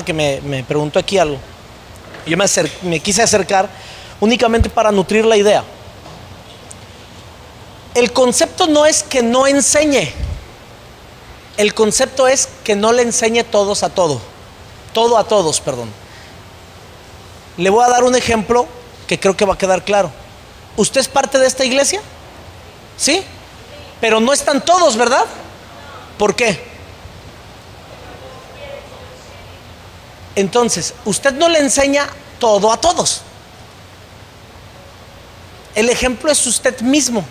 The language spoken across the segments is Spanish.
Que me preguntó aquí algo. Yo me quise acercar únicamente para nutrir la idea. El concepto no es que no enseñe. El concepto es que no le enseñe todo a todos, perdón. Le voy a dar un ejemplo que creo que va a quedar claro. ¿Usted es parte de esta iglesia? ¿Sí? Pero no están todos, ¿verdad? ¿Por qué? Entonces, usted no le enseña todo a todos. El ejemplo es usted mismo.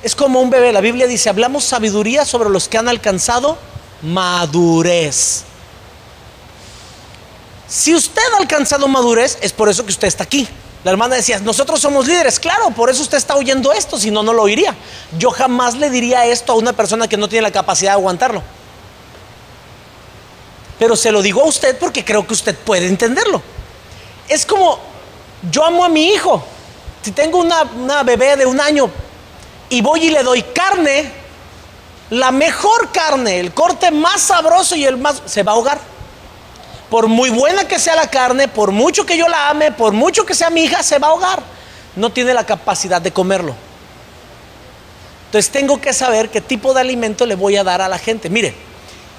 Es como un bebé. La Biblia dice: hablamos sabiduría sobre los que han alcanzado madurez. Si usted ha alcanzado madurez, es por eso que usted está aquí. La hermana decía: nosotros somos líderes. Claro, por eso usted está oyendo esto, si no, no lo oiría. Yo jamás le diría esto a una persona que no tiene la capacidad de aguantarlo. Pero se lo digo a usted porque creo que usted puede entenderlo. Es como, yo amo a mi hijo. Si tengo una bebé de 1 año y voy y le doy carne, la mejor carne, el corte más sabroso y el más, se va a ahogar. Por muy buena que sea la carne, por mucho que yo la ame, por mucho que sea mi hija, se va a ahogar. No tiene la capacidad de comerlo. Entonces tengo que saber qué tipo de alimento le voy a dar a la gente. Mire,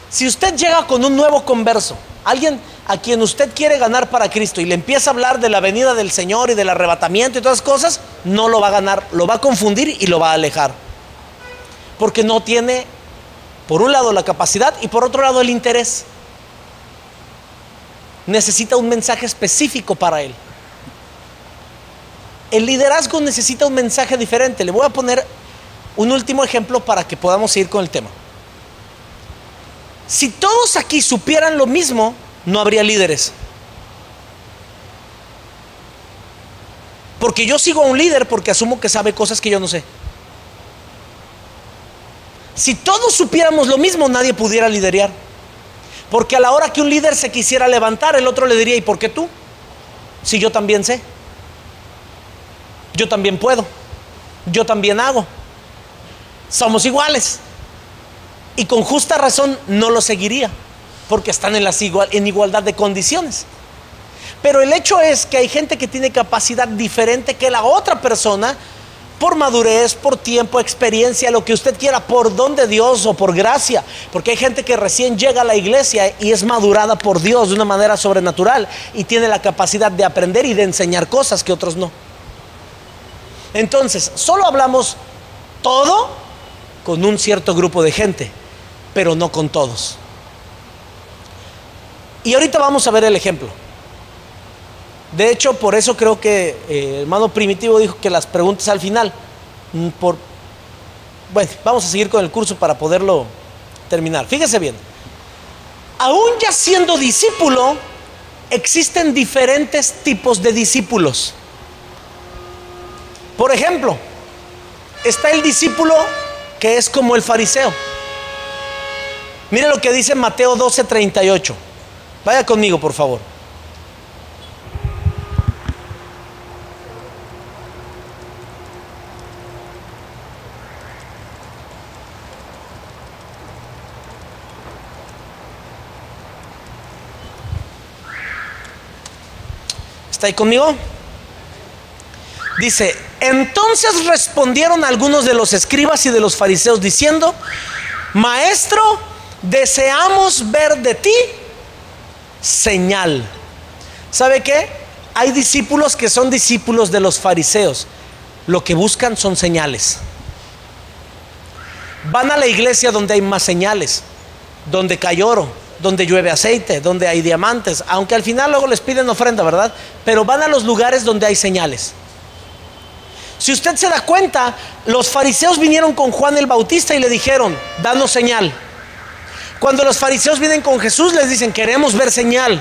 si usted llega con un nuevo converso, alguien a quien usted quiere ganar para Cristo, y le empieza a hablar de la venida del Señor y del arrebatamiento y todas esas cosas, no lo va a ganar, lo va a confundir y lo va a alejar. Porque no tiene, por un lado, la capacidad y por otro lado el interés. Necesita un mensaje específico para él. El liderazgo necesita un mensaje diferente. Le voy a poner un último ejemplo para que podamos seguir con el tema. Si todos aquí supieran lo mismo, no habría líderes. Porque yo sigo a un líder porque asumo que sabe cosas que yo no sé. Si todos supiéramos lo mismo, nadie pudiera liderear. Porque a la hora que un líder se quisiera levantar, el otro le diría: ¿y por qué tú? Si yo también sé. Yo también puedo. Yo también hago. Somos iguales. Y con justa razón no lo seguiría, porque están en igualdad de condiciones. Pero el hecho es que hay gente que tiene capacidad diferente que la otra persona, por madurez, por tiempo, experiencia, lo que usted quiera, por don de Dios o por gracia. Porque hay gente que recién llega a la iglesia y es madurada por Dios de una manera sobrenatural y tiene la capacidad de aprender y de enseñar cosas que otros no. Entonces, solo hablamos todo con un cierto grupo de gente, pero no con todos. Y ahorita vamos a ver el ejemplo. De hecho, por eso creo que el hermano Primitivo dijo que las preguntas al final. Bueno, vamos a seguir con el curso para poderlo terminar. Fíjese bien. Aún ya siendo discípulo, existen diferentes tipos de discípulos. Por ejemplo, está el discípulo que es como el fariseo. Mire lo que dice Mateo 12:38. Vaya conmigo, por favor. ¿Está ahí conmigo? Dice: entonces respondieron algunos de los escribas y de los fariseos diciendo: Maestro, deseamos ver de ti señal. ¿Sabe qué? Hay discípulos que son discípulos de los fariseos. Lo que buscan son señales. Van a la iglesia donde hay más señales, donde cae oro, donde llueve aceite, donde hay diamantes, aunque al final luego les piden ofrenda, ¿verdad? Pero van a los lugares donde hay señales. Si usted se da cuenta, los fariseos vinieron con Juan el Bautista y le dijeron: danos señal. Cuando los fariseos vienen con Jesús, les dicen: queremos ver señal.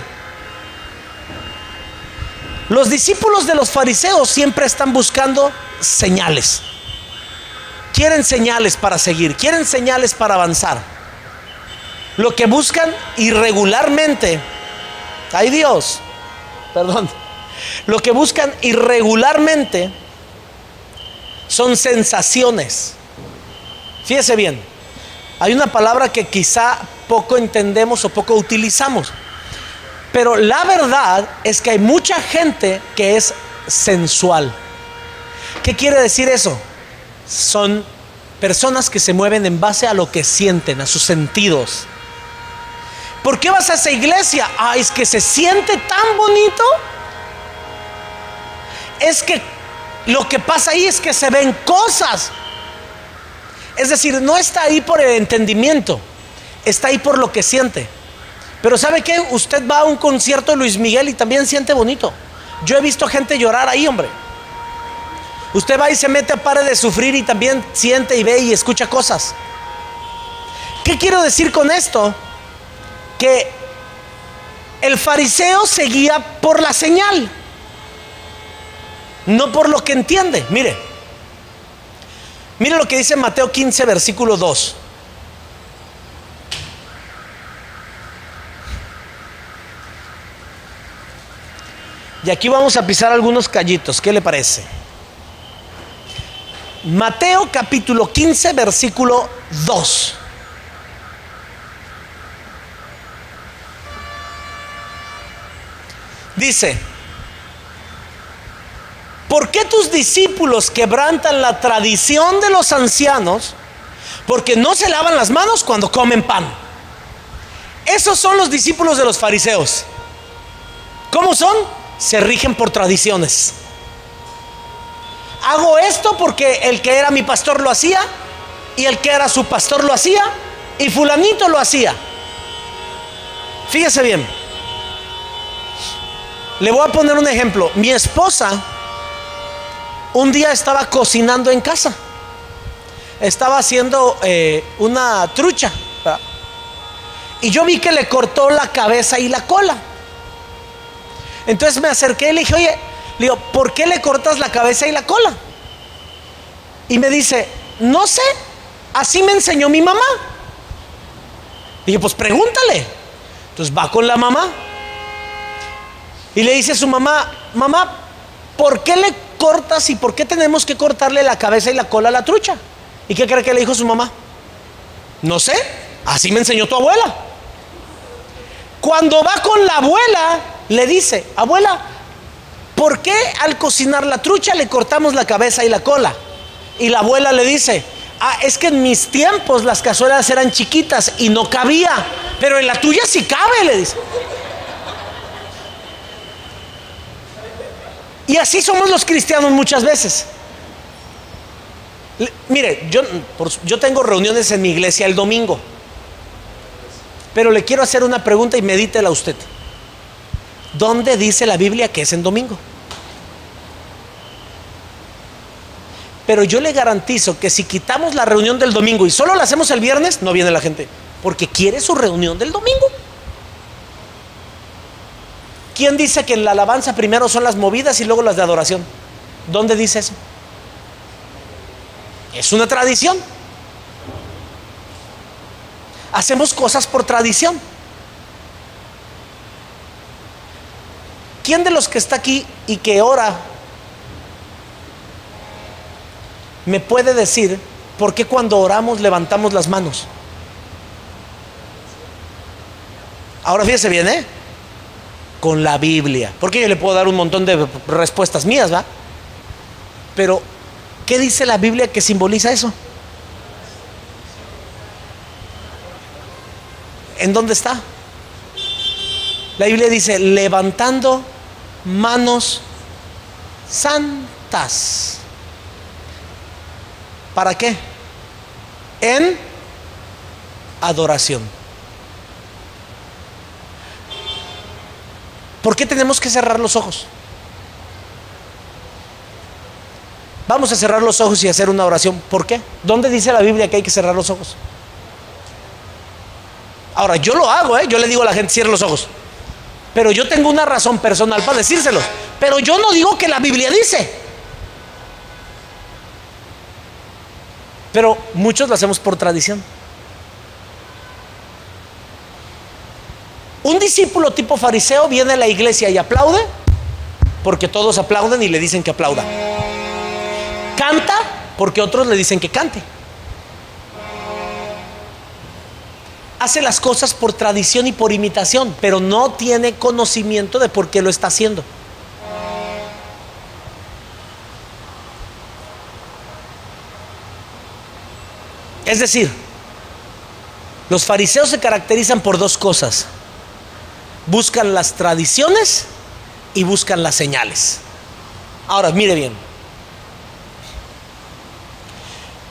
Los discípulos de los fariseos siempre están buscando señales. Quieren señales para seguir, quieren señales para avanzar. Lo que buscan irregularmente, ay Dios, perdón, lo que buscan irregularmente son sensaciones. Fíjese bien, hay una palabra que quizá poco entendemos o poco utilizamos. Pero la verdad es que hay mucha gente que es sensual. ¿Qué quiere decir eso? Son personas que se mueven en base a lo que sienten, a sus sentidos. ¿Por qué vas a esa iglesia? Ah, es que se siente tan bonito. Es que lo que pasa ahí es que se ven cosas. Es decir, no está ahí por el entendimiento, está ahí por lo que siente. Pero ¿sabe qué? Usted va a un concierto de Luis Miguel y también siente bonito. Yo he visto gente llorar ahí, hombre. Usted va y se mete a Pare de Sufrir y también siente y ve y escucha cosas. ¿Qué quiero decir con esto? Que el fariseo se guía por la señal, no por lo que entiende. Mire lo que dice Mateo 15, versículo 2. Y aquí vamos a pisar algunos callitos. ¿Qué le parece? Mateo capítulo 15, versículo 2. Dice: ¿por qué tus discípulos quebrantan la tradición de los ancianos? Porque no se lavan las manos cuando comen pan. Esos son los discípulos de los fariseos. ¿Cómo son? Se rigen por tradiciones. Hago esto porque el que era mi pastor lo hacía, y el que era su pastor lo hacía, y fulanito lo hacía. Fíjese bien. Le voy a poner un ejemplo. Mi esposa un día estaba cocinando en casa. Estaba haciendo una trucha, ¿verdad? Y yo vi que le cortó la cabeza y la cola. Entonces me acerqué y le dije: oye, le digo, ¿por qué le cortas la cabeza y la cola? Y me dice: no sé, así me enseñó mi mamá. Dije: pues pregúntale. Entonces va con la mamá y le dice a su mamá: mamá, ¿por qué le cortas y por qué tenemos que cortarle la cabeza y la cola a la trucha? ¿Y qué cree que le dijo su mamá? No sé, así me enseñó tu abuela. Cuando va con la abuela, le dice: abuela, ¿por qué al cocinar la trucha le cortamos la cabeza y la cola? Y la abuela le dice: ah, es que en mis tiempos las cazuelas eran chiquitas y no cabía, pero en la tuya sí cabe, le dice. Y así somos los cristianos muchas veces. Mire, yo tengo reuniones en mi iglesia el domingo, pero le quiero hacer una pregunta y medítela usted. ¿Dónde dice la Biblia que es en domingo? Pero yo le garantizo que si quitamos la reunión del domingo y solo la hacemos el viernes, no viene la gente, porque quiere su reunión del domingo. ¿Quién dice que en la alabanza primero son las movidas y luego las de adoración? ¿Dónde dice eso? Es una tradición. Hacemos cosas por tradición. ¿Quién de los que está aquí y que ora me puede decir por qué cuando oramos levantamos las manos? Ahora fíjese bien, con la Biblia. Porque yo le puedo dar un montón de respuestas mías, ¿va? Pero ¿qué dice la Biblia que simboliza eso? ¿En dónde está? La Biblia dice: levantando manos santas. ¿Para qué? En adoración. ¿Por qué tenemos que cerrar los ojos? Vamos a cerrar los ojos y hacer una oración. ¿Por qué? ¿Dónde dice la Biblia que hay que cerrar los ojos? Ahora, yo lo hago, yo le digo a la gente: cierre los ojos. Pero yo tengo una razón personal para decírselos. Pero yo no digo que la Biblia dice. Pero muchos lo hacemos por tradición. Un discípulo tipo fariseo viene a la iglesia y aplaude porque todos aplauden y le dicen que aplauda. Canta porque otros le dicen que cante. hace las cosas por tradición y por imitación, pero no tiene conocimiento de por qué lo está haciendo. Es decir, los fariseos se caracterizan por dos cosas: buscan las tradiciones y buscan las señales. Ahora, mire bien.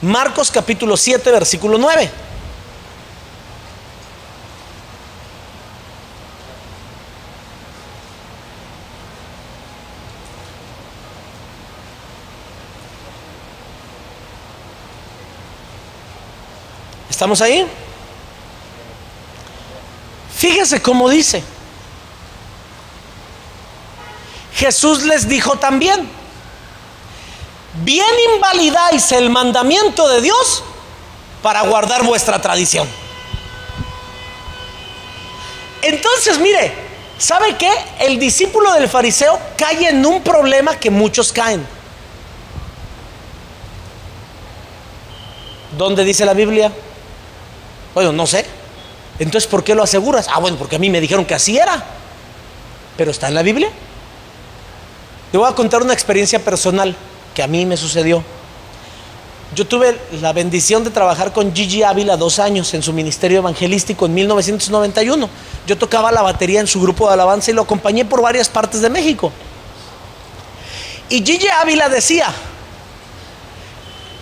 Marcos capítulo 7, versículo 9. ¿Estamos ahí? Fíjese cómo dice. Jesús les dijo también: bien invalidáis el mandamiento de Dios para guardar vuestra tradición. Entonces, mire, ¿sabe qué? El discípulo del fariseo cae en un problema que muchos caen. ¿Dónde dice la Biblia? Bueno, no sé. Entonces, ¿por qué lo aseguras? Ah, bueno, porque a mí me dijeron que así era. Pero está en la Biblia. Le voy a contar una experiencia personal que a mí me sucedió. Yo tuve la bendición de trabajar con Gigi Ávila 2 años en su ministerio evangelístico en 1991. Yo tocaba la batería en su grupo de alabanza y lo acompañé por varias partes de México. Y Gigi Ávila decía: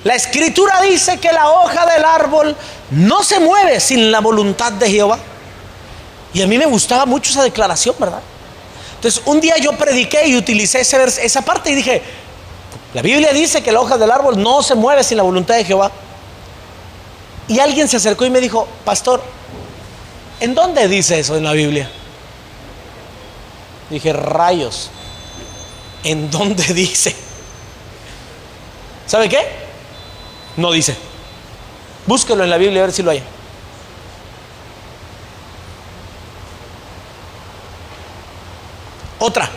la escritura dice que la hoja del árbol no se mueve sin la voluntad de Jehová. Y a mí me gustaba mucho esa declaración, ¿verdad? Entonces un día yo prediqué y utilicé esa parte y dije: la Biblia dice que la hoja del árbol no se mueve sin la voluntad de Jehová. Y alguien se acercó y me dijo: pastor, ¿en dónde dice eso en la Biblia? Dije: rayos, ¿en dónde dice? ¿Sabe qué? No dice. Búsquelo en la Biblia a ver si lo hay. Otra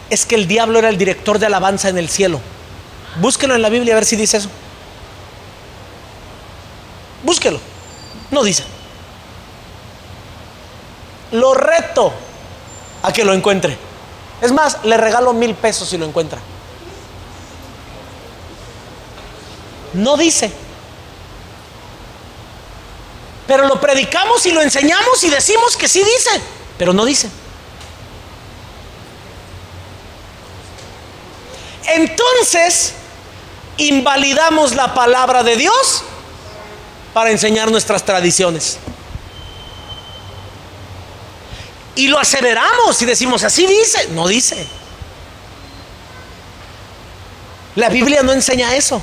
es que el diablo era el director de alabanza en el cielo. Búsquelo en la Biblia a ver si dice eso. Búsquelo. No dice. Lo reto a que lo encuentre. Es más, le regalo 1,000 pesos si lo encuentra. No dice. Pero lo predicamos y lo enseñamos y decimos que sí dice, pero no dice. Entonces, invalidamos la palabra de Dios para enseñar nuestras tradiciones. Y lo aseveramos y decimos: así dice. No dice. La Biblia no enseña eso.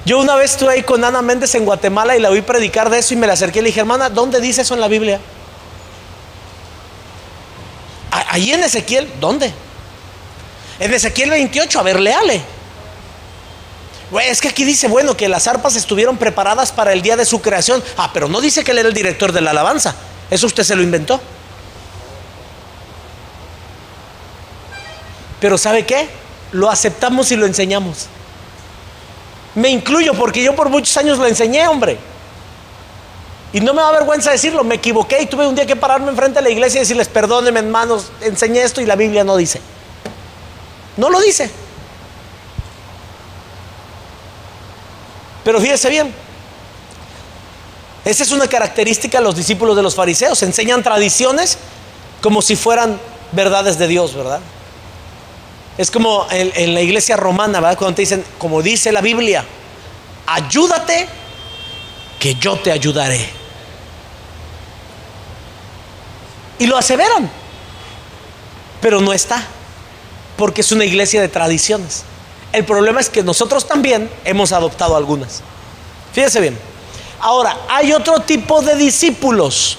Yo una vez estuve ahí con Ana Méndez en Guatemala y la oí predicar de eso y me la acerqué y le dije: hermana, ¿dónde dice eso en la Biblia? Ahí en Ezequiel. ¿Dónde? En Ezequiel 28, a ver, léale. Es que aquí dice, bueno, que las arpas estuvieron preparadas para el día de su creación. Ah, pero no dice que él era el director de la alabanza. Eso usted se lo inventó. Pero ¿sabe qué? Lo aceptamos y lo enseñamos. Me incluyo porque yo por muchos años lo enseñé, hombre. Y no me da vergüenza decirlo, me equivoqué y tuve un día que pararme enfrente de la iglesia y decirles: perdónenme, hermanos, enseñé esto y la Biblia no dice. No lo dice. Pero fíjese bien, esa es una característica de los discípulos de los fariseos. Enseñan tradiciones como si fueran verdades de Dios, ¿verdad? Es como en la iglesia romana, ¿verdad? Cuando te dicen, como dice la Biblia: ayúdate que yo te ayudaré. Y lo aseveran, pero no está, porque es una iglesia de tradiciones. El problema es que nosotros también hemos adoptado algunas. Fíjese bien. Ahora, hay otro tipo de discípulos.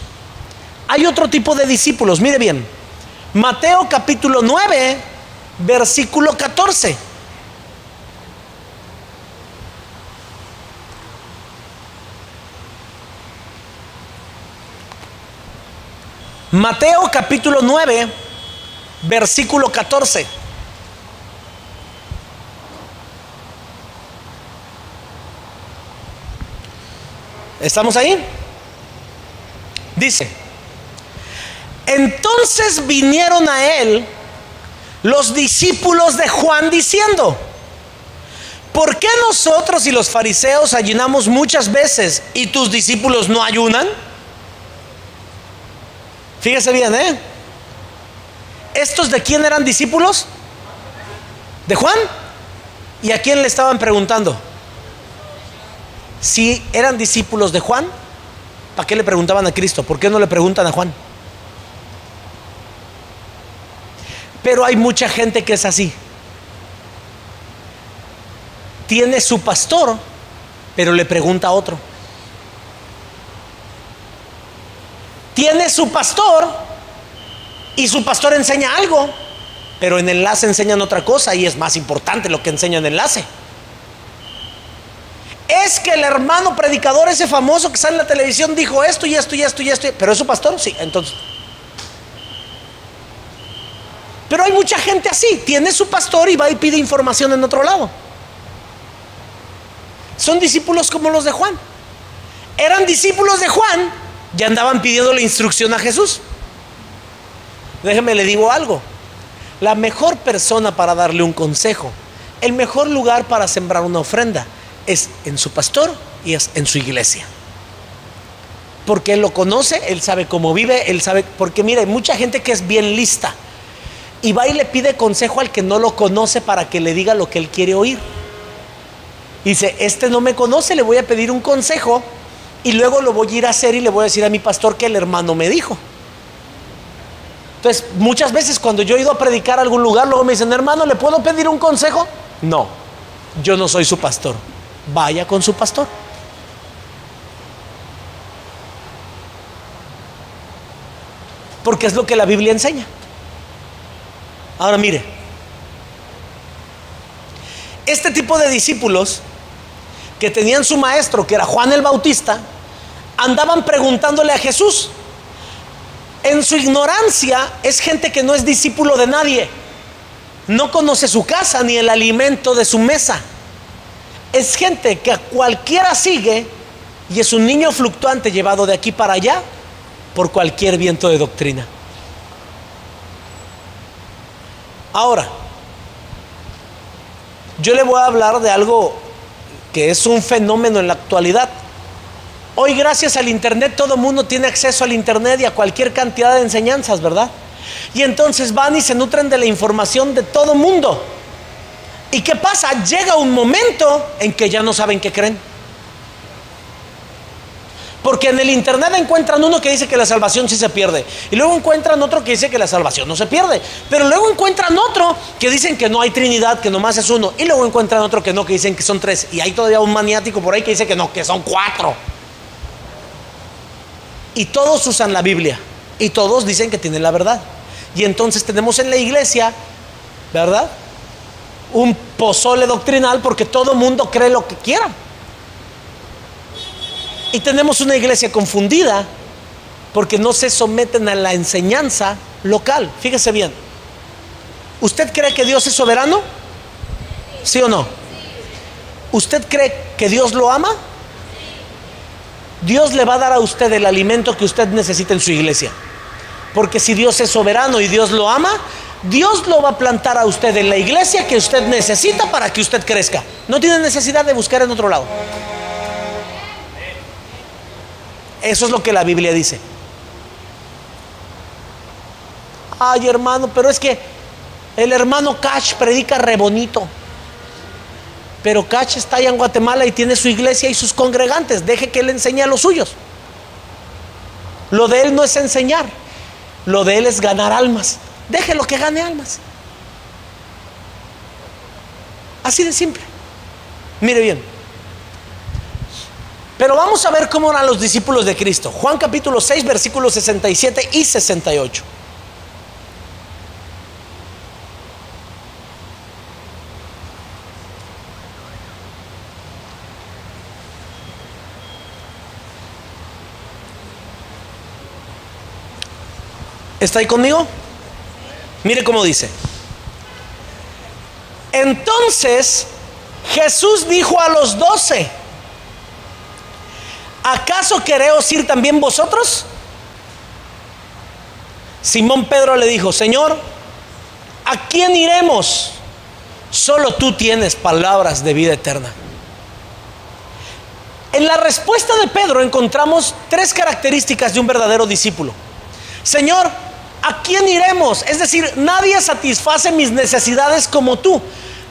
Hay otro tipo de discípulos. Mire bien. Mateo capítulo 9, versículo 14. Mateo capítulo 9, versículo 14. ¿Estamos ahí? Dice: entonces vinieron a él los discípulos de Juan diciendo: ¿por qué nosotros y los fariseos ayunamos muchas veces y tus discípulos no ayunan? Fíjese bien, ¿estos de quién eran discípulos? ¿De Juan? ¿Y a quién le estaban preguntando? Si eran discípulos de Juan, ¿para qué le preguntaban a Cristo? ¿Por qué no le preguntan a Juan? Pero hay mucha gente que es así. Tiene su pastor, pero le pregunta a otro. Tiene su pastor y su pastor enseña algo, pero en enlace enseñan otra cosa y es más importante lo que enseña en enlace. Es que el hermano predicador ese famoso que sale en la televisión dijo esto y esto y esto y esto, pero es su pastor, sí, entonces. Pero hay mucha gente así, tiene su pastor y va y pide información en otro lado. Son discípulos como los de Juan. Eran discípulos de Juan y andaban pidiendo la instrucción a Jesús. Déjeme le digo algo: la mejor persona para darle un consejo, el mejor lugar para sembrar una ofrenda, es en su pastor y es en su iglesia. Porque él lo conoce, él sabe cómo vive, él sabe. Porque mire, hay mucha gente que es bien lista y va y le pide consejo al que no lo conoce para que le diga lo que él quiere oír. Dice: este no me conoce, le voy a pedir un consejo y luego lo voy a ir a hacer y le voy a decir a mi pastor que el hermano me dijo. Entonces, muchas veces cuando yo he ido a predicar a algún lugar, luego me dicen: hermano, ¿le puedo pedir un consejo? No, yo no soy su pastor. Vaya con su pastor. Porque es lo que la Biblia enseña. Ahora mire, este tipo de discípulos que tenían su maestro, que era Juan el Bautista, andaban preguntándole a Jesús. En su ignorancia es gente que no es discípulo de nadie, no conoce su casa ni el alimento de su mesa. Es gente que a cualquiera sigue y es un niño fluctuante llevado de aquí para allá por cualquier viento de doctrina. Ahora, yo le voy a hablar de algo que es un fenómeno en la actualidad. Hoy, gracias al internet, todo el mundo tiene acceso al internet y a cualquier cantidad de enseñanzas, ¿verdad? Y entonces van y se nutren de la información de todo el mundo. ¿Y qué pasa? Llega un momento en que ya no saben qué creen. Porque en el internet encuentran uno que dice que la salvación sí se pierde, y luego encuentran otro que dice que la salvación no se pierde, pero luego encuentran otro que dicen que no hay Trinidad, que nomás es uno, y luego encuentran otro que no, que dicen que son tres, y hay todavía un maniático por ahí que dice que no, que son cuatro. Y todos usan la Biblia y todos dicen que tienen la verdad. Y entonces tenemos en la iglesia, ¿verdad?, un pozole doctrinal, porque todo mundo cree lo que quiera. Y tenemos una iglesia confundida porque no se someten a la enseñanza local. Fíjese bien, ¿usted cree que Dios es soberano? ¿Sí o no? ¿Usted cree que Dios lo ama? Dios le va a dar a usted el alimento que usted necesita en su iglesia. Porque si Dios es soberano y Dios lo ama, Dios lo va a plantar a usted en la iglesia que usted necesita para que usted crezca. No tiene necesidad de buscar en otro lado. Eso es lo que la Biblia dice. Ay, hermano, pero es que el hermano Cash predica re bonito. Pero Cash está allá en Guatemala y tiene su iglesia y sus congregantes. Deje que él enseñe a los suyos. Lo de él no es enseñar, lo de él es ganar almas. Déjelo que gane almas. Así de simple. Mire bien. Pero vamos a ver cómo eran los discípulos de Cristo. Juan capítulo 6, versículos 67 y 68. ¿Está ahí conmigo? Mire cómo dice. Entonces Jesús dijo a los 12: ¿acaso queréis ir también vosotros? Simón Pedro le dijo: Señor, ¿a quién iremos? Solo tú tienes palabras de vida eterna. En la respuesta de Pedro encontramos tres características de un verdadero discípulo. Señor, ¿a quién iremos? Es decir, nadie satisface mis necesidades como tú.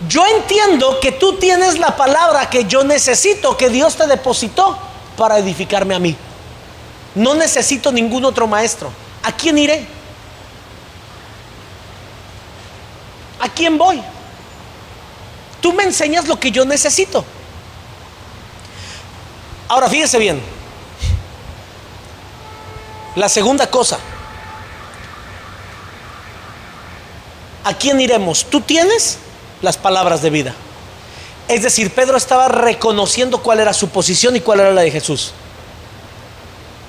Yo entiendo que tú tienes la palabra que yo necesito, que Dios te depositó para edificarme a mí. No necesito ningún otro maestro. ¿A quién iré? ¿A quién voy? Tú me enseñas lo que yo necesito. Ahora fíjese bien. La segunda cosa: ¿a quién iremos? Tú tienes las palabras de vida. Es decir, Pedro estaba reconociendo cuál era su posición y cuál era la de Jesús.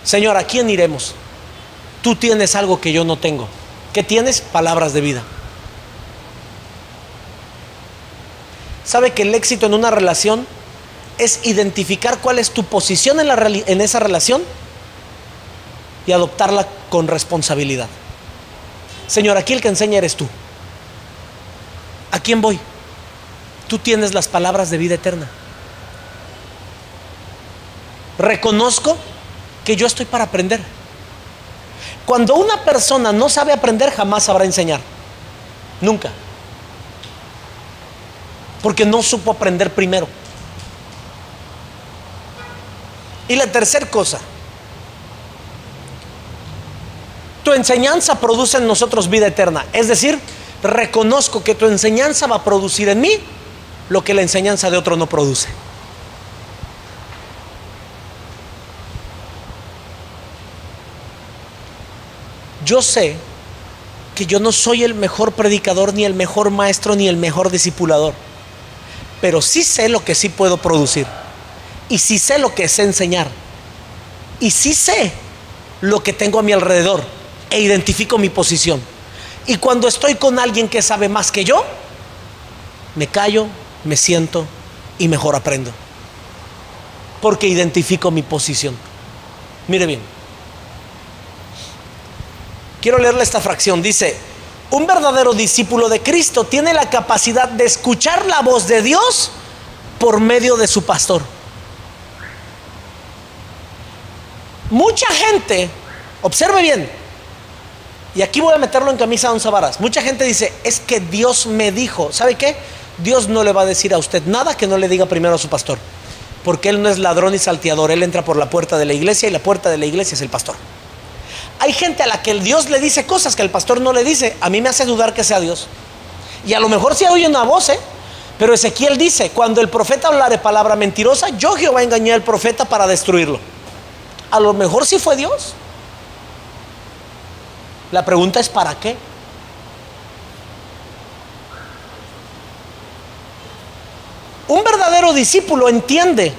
Señor, ¿a quién iremos? Tú tienes algo que yo no tengo. ¿Qué tienes? Palabras de vida. ¿Sabe que el éxito en una relación es identificar cuál es tu posición en esa relación y adoptarla con responsabilidad? Señor, aquí el que enseña eres tú. ¿A quién voy? Tú tienes las palabras de vida eterna. Reconozco que yo estoy para aprender. Cuando una persona no sabe aprender, jamás sabrá enseñar. Nunca. Porque no supo aprender primero. Y la tercera cosa: tu enseñanza produce en nosotros vida eterna. Es decir, reconozco que tu enseñanza va a producir en mí lo que la enseñanza de otro no produce. Yo sé que yo no soy el mejor predicador, ni el mejor maestro, ni el mejor discipulador, pero sí sé lo que sí puedo producir, y sí sé lo que sé enseñar, y sí sé lo que tengo a mi alrededor, e identifico mi posición. Y cuando estoy con alguien que sabe más que yo, me callo, me siento y mejor aprendo, porque identifico mi posición. Mire bien, quiero leerle esta fracción. Dice: un verdadero discípulo de Cristo tiene la capacidad de escuchar la voz de Dios por medio de su pastor. Mucha gente, observe bien, y aquí voy a meterlo en camisa de once varas. Mucha gente dice: es que Dios me dijo. ¿Sabe qué? Dios no le va a decir a usted nada que no le diga primero a su pastor, porque Él no es ladrón ni salteador. Él entra por la puerta de la iglesia, y la puerta de la iglesia es el pastor. Hay gente a la que el Dios le dice cosas que el pastor no le dice. A mí me hace dudar que sea Dios. Y a lo mejor sí oye una voz, pero Ezequiel dice: cuando el profeta hablare palabra mentirosa, yo Jehová engañé al profeta para destruirlo. A lo mejor sí fue Dios. La pregunta es: ¿para qué? Un verdadero discípulo entiende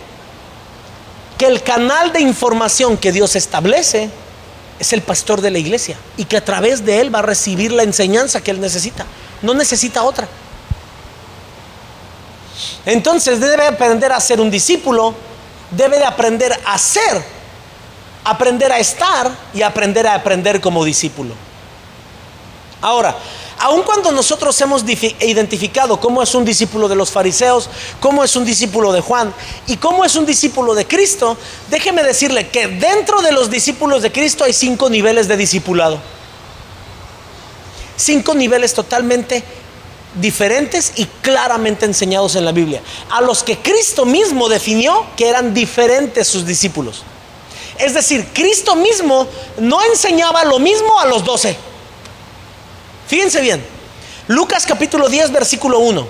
que el canal de información que Dios establece es el pastor de la iglesia, y que a través de él va a recibir la enseñanza que él necesita. No necesita otra. Entonces debe aprender a ser un discípulo, debe de aprender a ser, aprender a estar y aprender a aprender como discípulo. Ahora, aun cuando nosotros hemos identificado cómo es un discípulo de los fariseos, cómo es un discípulo de Juan y cómo es un discípulo de Cristo, déjeme decirle que dentro de los discípulos de Cristo hay 5 niveles de discipulado. 5 niveles totalmente diferentes y claramente enseñados en la Biblia, a los que Cristo mismo definió que eran diferentes sus discípulos. Es decir, Cristo mismo no enseñaba lo mismo a los 12. Fíjense bien, Lucas capítulo 10 versículo 1.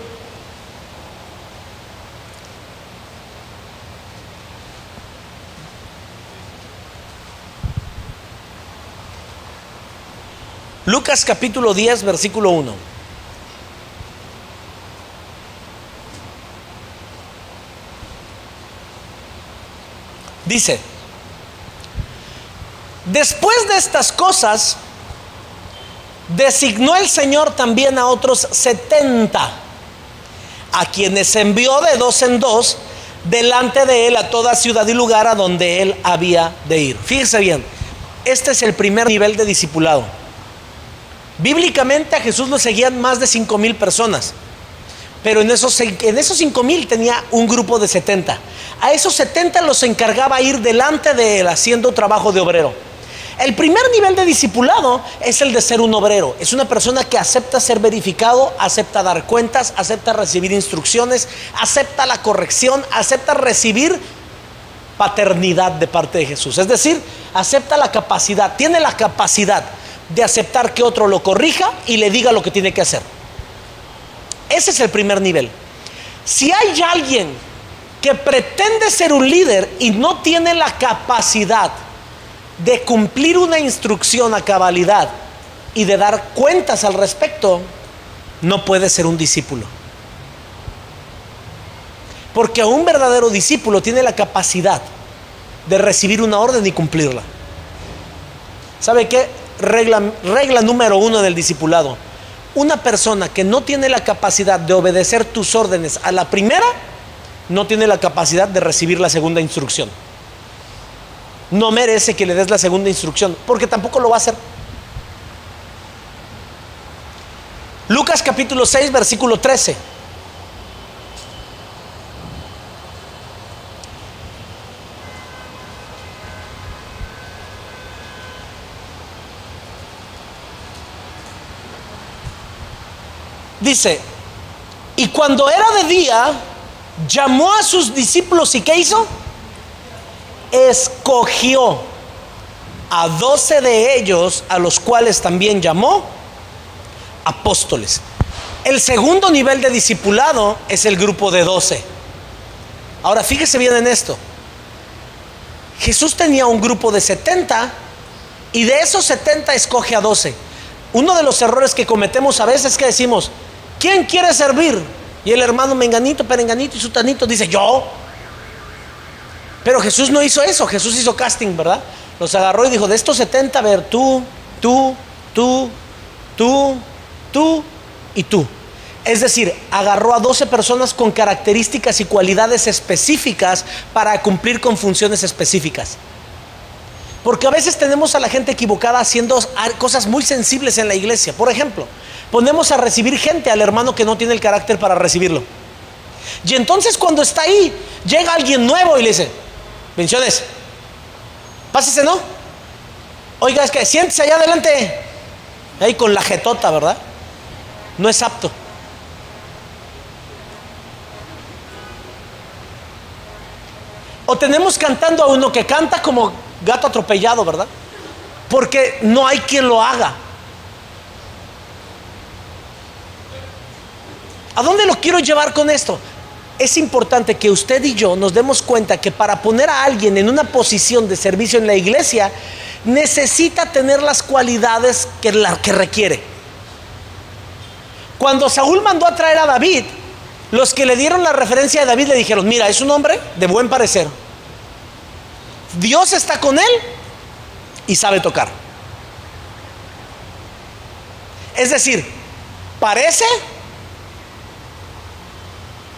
Lucas capítulo 10 versículo 1. Dice: después de estas cosas, designó el Señor también a otros 70, a quienes envió de 2 en 2, delante de él a toda ciudad y lugar a donde él había de ir. Fíjese bien, este es el primer nivel de discipulado. Bíblicamente a Jesús lo seguían más de 5,000 personas, pero en esos 5,000 tenía un grupo de 70. A esos 70 los encargaba ir delante de él haciendo trabajo de obrero. El primer nivel de discipulado es el de ser un obrero. Es una persona que acepta ser verificado, acepta dar cuentas, acepta recibir instrucciones, acepta la corrección, acepta recibir paternidad de parte de Jesús. Es decir, acepta la capacidad, tiene la capacidad de aceptar que otro lo corrija y le diga lo que tiene que hacer. Ese es el primer nivel. Si hay alguien que pretende ser un líder y no tiene la capacidad de cumplir una instrucción a cabalidad y de dar cuentas al respecto, no puede ser un discípulo. Porque un verdadero discípulo tiene la capacidad de recibir una orden y cumplirla. ¿Sabe qué? Regla número 1 del discipulado: una persona que no tiene la capacidad de obedecer tus órdenes a la primera, no tiene la capacidad de recibir la segunda instrucción. No merece que le des la segunda instrucción, porque tampoco lo va a hacer. Lucas capítulo 6, versículo 13. Dice: y cuando era de día, llamó a sus discípulos, ¿y qué hizo? Escogió a 12 de ellos, a los cuales también llamó apóstoles. El segundo nivel de discipulado es el grupo de 12. Ahora fíjese bien en esto. Jesús tenía un grupo de 70 y de esos 70 escoge a 12. Uno de los errores que cometemos a veces es que decimos: ¿quién quiere servir? Y el hermano menganito, perenganito y sutanito dice: yo. Pero Jesús no hizo eso. Jesús hizo casting, ¿verdad? Los agarró y dijo: de estos 70, a ver, tú y tú. Es decir, agarró a 12 personas con características y cualidades específicas para cumplir con funciones específicas. Porque a veces tenemos a la gente equivocada haciendo cosas muy sensibles en la iglesia. Por ejemplo, ponemos a recibir gente al hermano que no tiene el carácter para recibirlo. Y entonces cuando está ahí, llega alguien nuevo y le dice: bendiciones, pásese, ¿no? Oiga, es que siéntese allá adelante. Ahí con la jetota, ¿verdad? No es apto. O tenemos cantando a uno que canta como gato atropellado, ¿verdad? Porque no hay quien lo haga. ¿A dónde lo quiero llevar con esto? Es importante que usted y yo nos demos cuenta que para poner a alguien en una posición de servicio en la iglesia, necesita tener las cualidades que requiere. Cuando Saúl mandó a traer a David, los que le dieron la referencia de David le dijeron: mira, es un hombre de buen parecer, Dios está con él y sabe tocar. Es decir, parece,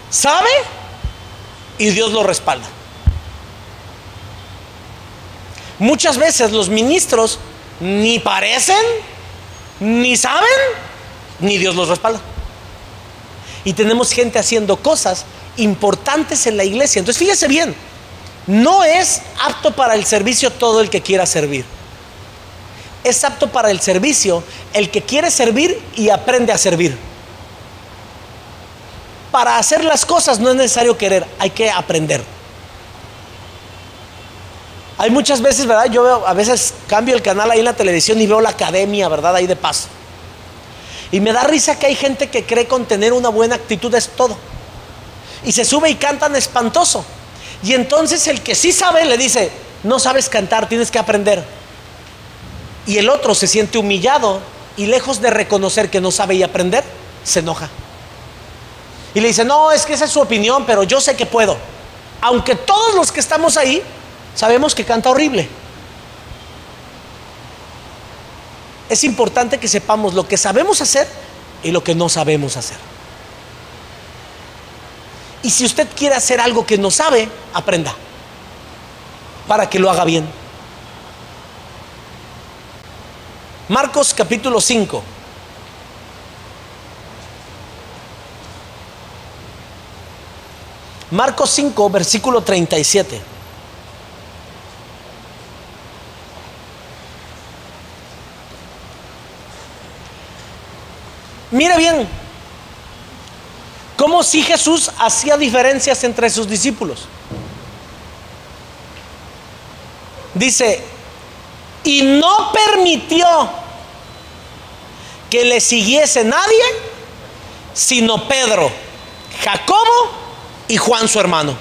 sabe y Dios lo respalda. Muchas veces los ministros ni parecen, ni saben, ni Dios los respalda. Y tenemos gente haciendo cosas importantes en la iglesia. Entonces fíjese bien, no es apto para el servicio todo el que quiera servir. Es apto para el servicio el que quiere servir y aprende a servir. Para hacer las cosas no es necesario querer, hay que aprender. Hay muchas veces, ¿verdad? Yo veo, a veces cambio el canal ahí en la televisión y veo la academia, ¿verdad? Ahí de paso. Y me da risa que hay gente que cree con tener una buena actitud es todo. Y se sube y cantan espantoso. Y entonces el que sí sabe le dice: no sabes cantar, tienes que aprender. Y el otro se siente humillado y lejos de reconocer que no sabe y aprender, se enoja. Y le dice: no, es que esa es su opinión, pero yo sé que puedo. Aunque todos los que estamos ahí sabemos que canta horrible. Es importante que sepamos lo que sabemos hacer y lo que no sabemos hacer. Y si usted quiere hacer algo que no sabe, aprenda para que lo haga bien. Marcos capítulo 5. Marcos 5, versículo 37. Mire bien cómo si Jesús hacía diferencias entre sus discípulos. Dice, y no permitió que le siguiese nadie, sino Pedro, Jacobo y Juan su hermano.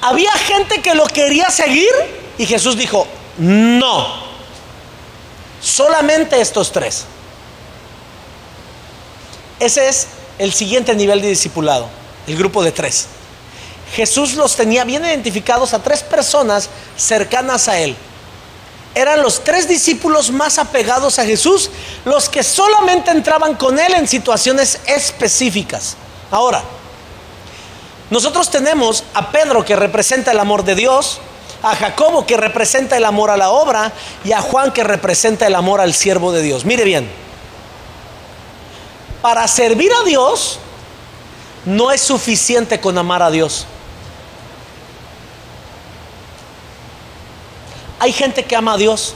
Había gente que lo quería seguir y Jesús dijo, no, solamente estos tres. Ese es el siguiente nivel de discipulado, el grupo de tres. Jesús los tenía bien identificados a tres personas cercanas a él. Eran los tres discípulos más apegados a Jesús, los que solamente entraban con él en situaciones específicas. Ahora, nosotros tenemos a Pedro, que representa el amor de Dios, a Jacobo, que representa el amor a la obra, y a Juan, que representa el amor al siervo de Dios. Mire bien, para servir a Dios no es suficiente con amar a Dios. Hay gente que ama a Dios,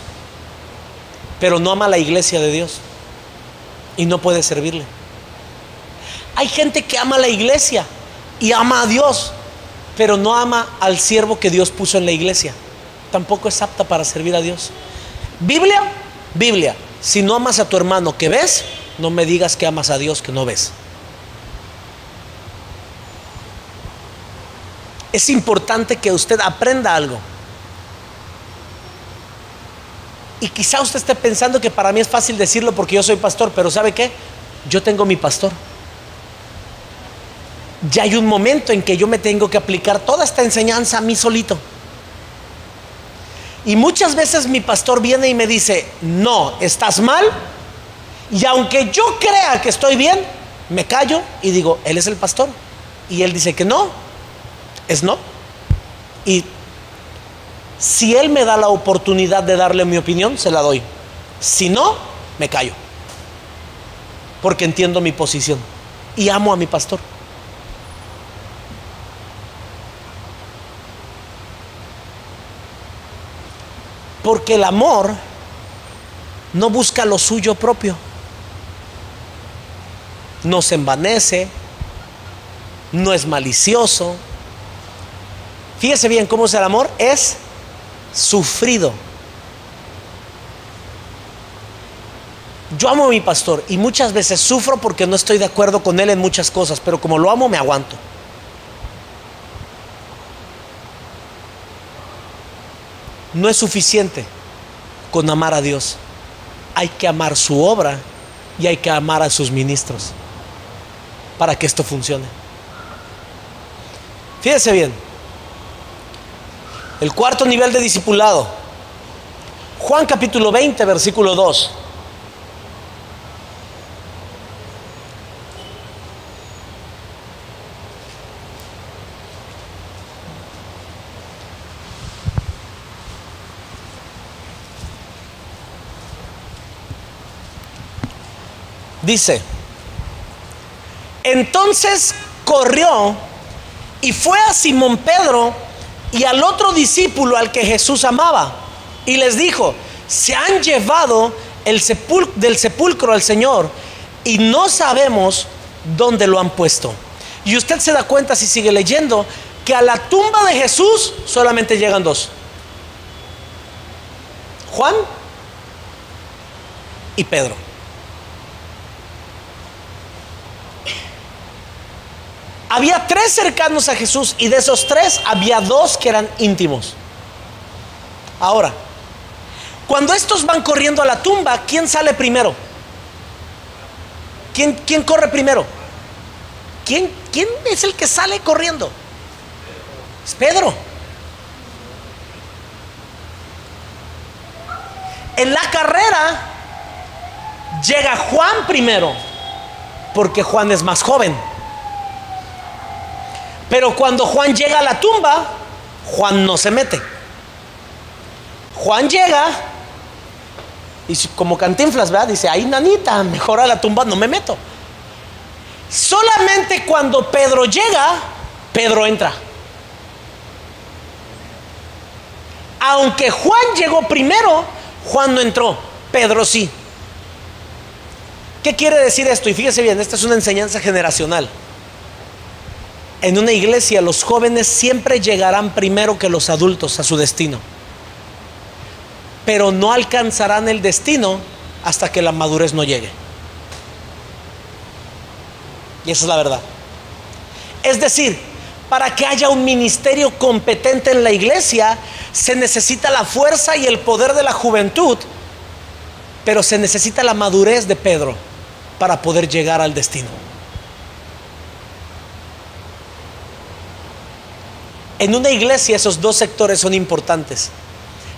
pero no ama a la iglesia de Dios y no puede servirle. Hay gente que ama a la iglesia y ama a Dios, pero no ama al siervo que Dios puso en la iglesia. Tampoco es apta para servir a Dios. Biblia, si no amas a tu hermano que ves, no me digas que amas a Dios que no ves. Es importante que usted aprenda algo. Y quizá usted esté pensando que para mí es fácil decirlo porque yo soy pastor, pero ¿sabe qué? Yo tengo mi pastor. Ya hay un momento en que yo me tengo que aplicar toda esta enseñanza a mí solito. Y muchas veces mi pastor viene y me dice, no, estás mal. Y aunque yo crea que estoy bien, me callo y digo, él es el pastor. Y él dice que no, es no. Y si él me da la oportunidad de darle mi opinión, se la doy. Si no, me callo. Porque entiendo mi posición y amo a mi pastor. Porque el amor no busca lo suyo propio. No se envanece, no es malicioso. Fíjese bien cómo es el amor, es sufrido. Yo amo a mi pastor y muchas veces sufro porque no estoy de acuerdo con él en muchas cosas, pero como lo amo, me aguanto. No es suficiente con amar a Dios. Hay que amar su obra y hay que amar a sus ministros para que esto funcione. Fíjese bien, el cuarto nivel de discipulado, Juan capítulo 20, versículo 2. Dice, entonces corrió y fue a Simón Pedro y al otro discípulo al que Jesús amaba, y les dijo, se han llevado del sepulcro al Señor y no sabemos dónde lo han puesto. Y usted se da cuenta, si sigue leyendo, que a la tumba de Jesús solamente llegan dos: Juan y Pedro. Había tres cercanos a Jesús y de esos tres había dos que eran íntimos. Ahora, cuando estos van corriendo a la tumba, ¿quién sale primero? ¿Quién corre primero? ¿Quién es el que sale corriendo? Es Pedro. En la carrera llega Juan primero porque Juan es más joven. Pero cuando Juan llega a la tumba, Juan no se mete. Juan llega y como Cantinflas, ¿verdad? Dice, ay, nanita, mejor a la tumba no me meto. Solamente cuando Pedro llega, Pedro entra. Aunque Juan llegó primero, Juan no entró, Pedro sí. ¿Qué quiere decir esto? Y fíjese bien, esta es una enseñanza generacional. En una iglesia los jóvenes siempre llegarán primero que los adultos a su destino, pero no alcanzarán el destino hasta que la madurez no llegue. Y esa es la verdad. Es decir, para que haya un ministerio competente en la iglesia, se necesita la fuerza y el poder de la juventud, pero se necesita la madurez de Pedro para poder llegar al destino. En una iglesia esos dos sectores son importantes,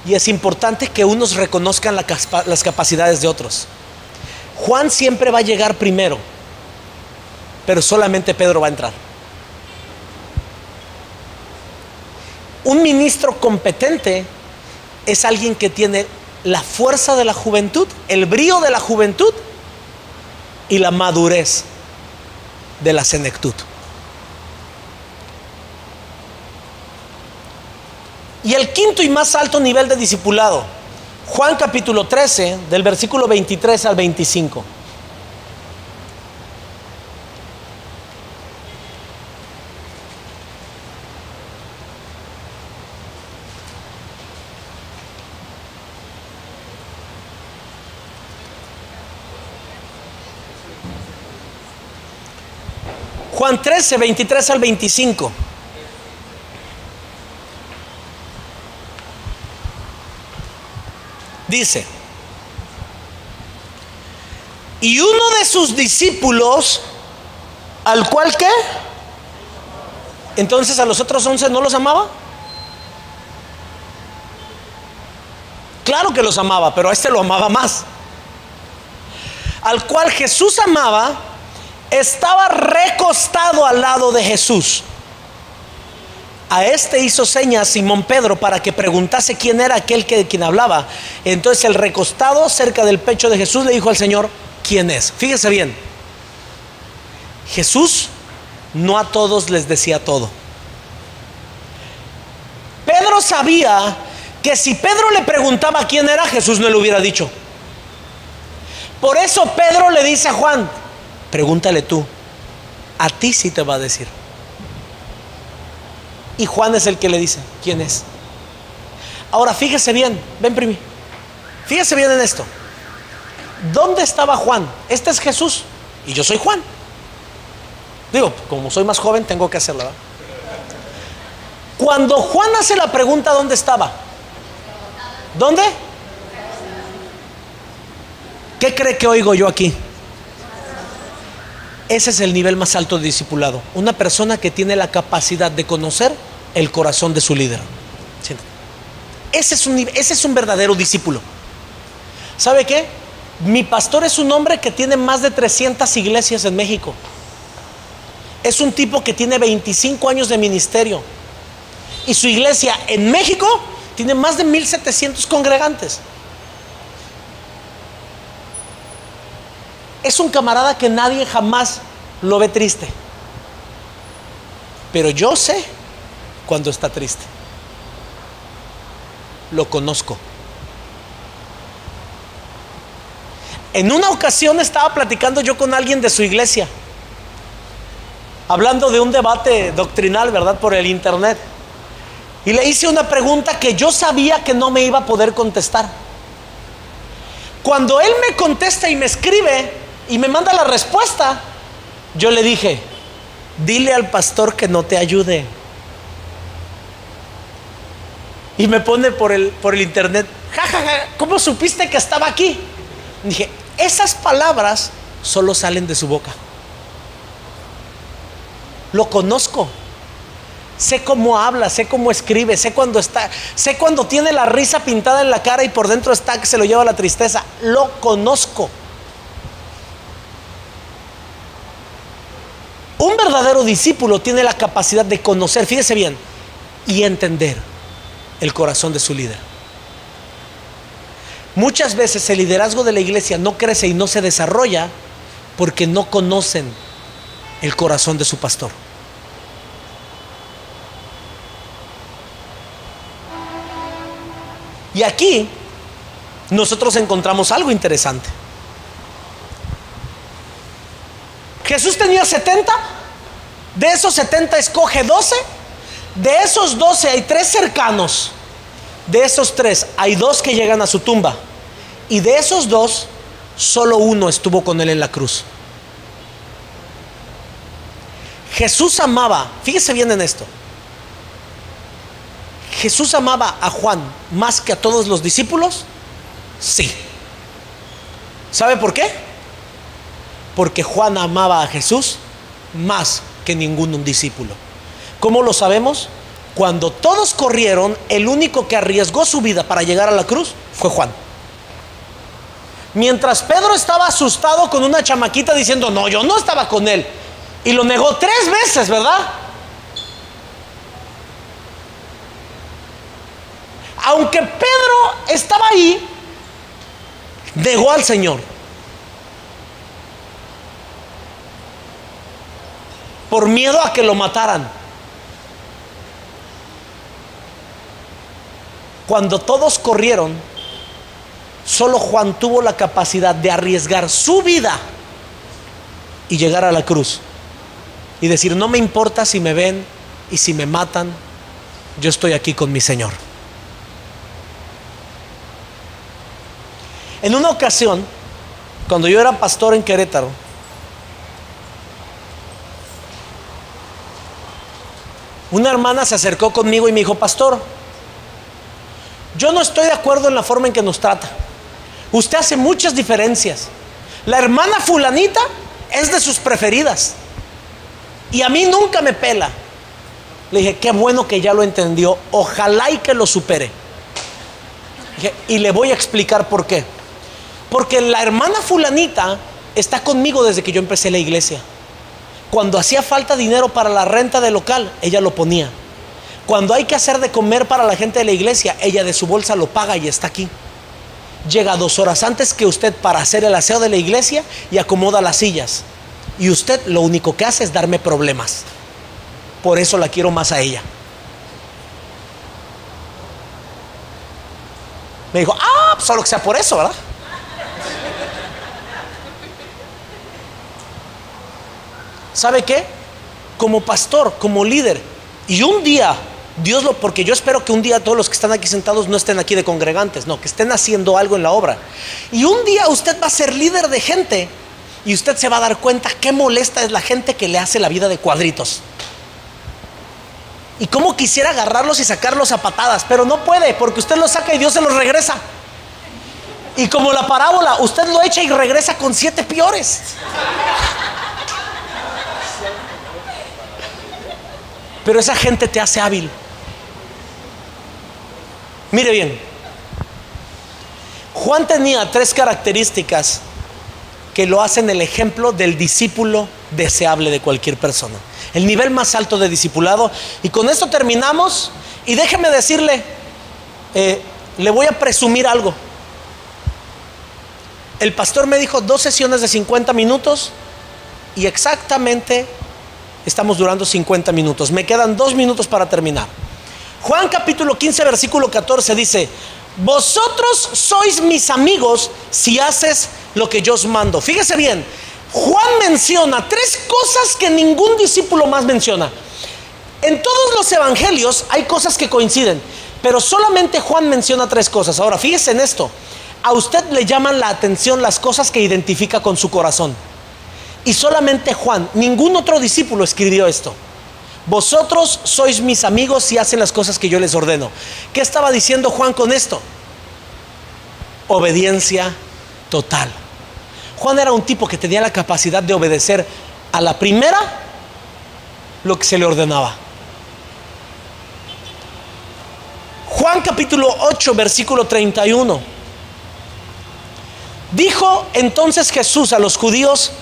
y es importante que unos reconozcan las capacidades de otros. Juan siempre va a llegar primero, pero solamente Pedro va a entrar. Un ministro competente es alguien que tiene la fuerza de la juventud, el brío de la juventud y la madurez de la senectud. Y el quinto y más alto nivel de discipulado, Juan capítulo 13, del versículo 23 al 25. Juan 13, 23 al 25. Dice, y uno de sus discípulos, al cual ¿qué? Entonces a los otros 11 no los amaba. Claro que los amaba, pero a este lo amaba más. Al cual Jesús amaba, estaba recostado al lado de Jesús. A este hizo señas Simón Pedro para que preguntase quién era aquel de quien hablaba. Entonces el recostado cerca del pecho de Jesús le dijo al Señor, ¿quién es? Fíjese bien, Jesús no a todos les decía todo. Pedro sabía que si Pedro le preguntaba quién era, Jesús no le hubiera dicho. Por eso Pedro le dice a Juan, pregúntale tú, a ti sí te va a decir. Y Juan es el que le dice, ¿quién es? Ahora fíjese bien, ven primi, fíjese bien en esto. ¿Dónde estaba Juan? Este es Jesús y yo soy Juan. Digo, como soy más joven tengo que hacerlo, ¿verdad? Cuando Juan hace la pregunta, ¿dónde estaba? ¿Dónde? ¿Qué cree que oigo yo aquí? Ese es el nivel más alto de discipulado. Una persona que tiene la capacidad de conocer el corazón de su líder. Ese es un verdadero discípulo. ¿Sabe qué? Mi pastor es un hombre que tiene más de 300 iglesias en México. Es un tipo que tiene 25 años de ministerio. Y su iglesia en México tiene más de 1,700 congregantes. Es un camarada que nadie jamás lo ve triste. Pero yo sé cuando está triste. Lo conozco. En una ocasión estaba platicando yo con alguien de su iglesia, hablando de un debate doctrinal, ¿verdad? Por el internet. Y le hice una pregunta que yo sabía que no me iba a poder contestar. Cuando él me contesta y me escribe y me manda la respuesta, yo le dije, dile al pastor que no te ayude. Y me pone por el internet, jajaja, ¿cómo supiste que estaba aquí? Dije, esas palabras solo salen de su boca. Lo conozco. Sé cómo habla, sé cómo escribe, sé cuando tiene la risa pintada en la cara y por dentro está que se lo lleva la tristeza. Lo conozco. verdadero discípulo tiene la capacidad de conocer, fíjese bien, y entender el corazón de su líder. Muchas veces el liderazgo de la iglesia no crece y no se desarrolla porque no conocen el corazón de su pastor. Y aquí nosotros encontramos algo interesante. Jesús tenía 70, de esos 70 escoge 12, de esos 12 hay 3 cercanos, de esos 3 hay 2 que llegan a su tumba, y de esos 2 solo uno estuvo con él en la cruz. Jesús amaba, fíjese bien en esto, ¿Jesús amaba a Juan más que a todos los discípulos? Sí. ¿Sabe por qué? Porque Juan amaba a Jesús más que ningún discípulo. ¿Cómo lo sabemos? Cuando todos corrieron, el único que arriesgó su vida para llegar a la cruz fue Juan. Mientras Pedro estaba asustado con una chamaquita diciendo, no, yo no estaba con él, y lo negó 3 veces, ¿verdad? Aunque Pedro estaba ahí, negó al Señor por miedo a que lo mataran. Cuando todos corrieron, solo Juan tuvo la capacidad de arriesgar su vida y llegar a la cruz y decir, no me importa si me ven y si me matan, yo estoy aquí con mi Señor. En una ocasión, cuando yo era pastor en Querétaro, una hermana se acercó conmigo y me dijo, pastor, yo no estoy de acuerdo en la forma en que nos trata. Usted hace muchas diferencias. La hermana fulanita es de sus preferidas y a mí nunca me pela. Le dije, qué bueno que ya lo entendió, ojalá y que lo supere. Dije, y le voy a explicar por qué. Porque la hermana fulanita está conmigo desde que yo empecé la iglesia. Cuando hacía falta dinero para la renta del local, ella lo ponía. Cuando hay que hacer de comer para la gente de la iglesia, ella de su bolsa lo paga y está aquí. Llega 2 horas antes que usted para hacer el aseo de la iglesia y acomoda las sillas. Y usted lo único que hace es darme problemas. Por eso la quiero más a ella. Me dijo, solo que sea por eso, ¿verdad? ¿Sabe qué? Como pastor, como líder, y un día, porque yo espero que un día todos los que están aquí sentados no estén aquí de congregantes, no, que estén haciendo algo en la obra. Y un día usted va a ser líder de gente y usted se va a dar cuenta qué molesta es la gente que le hace la vida de cuadritos. Y cómo quisiera agarrarlos y sacarlos a patadas, pero no puede, porque usted los saca y Dios se los regresa. Y como la parábola, usted lo echa y regresa con 7 peores. Pero esa gente te hace hábil. Mire bien, Juan tenía 3 características que lo hacen el ejemplo del discípulo deseable de cualquier persona. El nivel más alto de discipulado. Y con esto terminamos. Y déjeme decirle, le voy a presumir algo. El pastor me dijo 2 sesiones de 50 minutos y exactamente estamos durando 50 minutos. Me quedan 2 minutos para terminar. Juan capítulo 15 versículo 14 dice, vosotros sois mis amigos si haces lo que yo os mando. Fíjese bien, Juan menciona 3 cosas que ningún discípulo más menciona. En todos los evangelios hay cosas que coinciden, pero solamente Juan menciona 3 cosas. Ahora fíjese en esto, a usted le llaman la atención las cosas que identifica con su corazón. Y solamente Juan, ningún otro discípulo escribió esto. Vosotros sois mis amigos si hacen las cosas que yo les ordeno. ¿Qué estaba diciendo Juan con esto? Obediencia total. Juan era un tipo que tenía la capacidad de obedecer a la primera lo que se le ordenaba. Juan capítulo 8 versículo 31. Dijo entonces Jesús a los judíos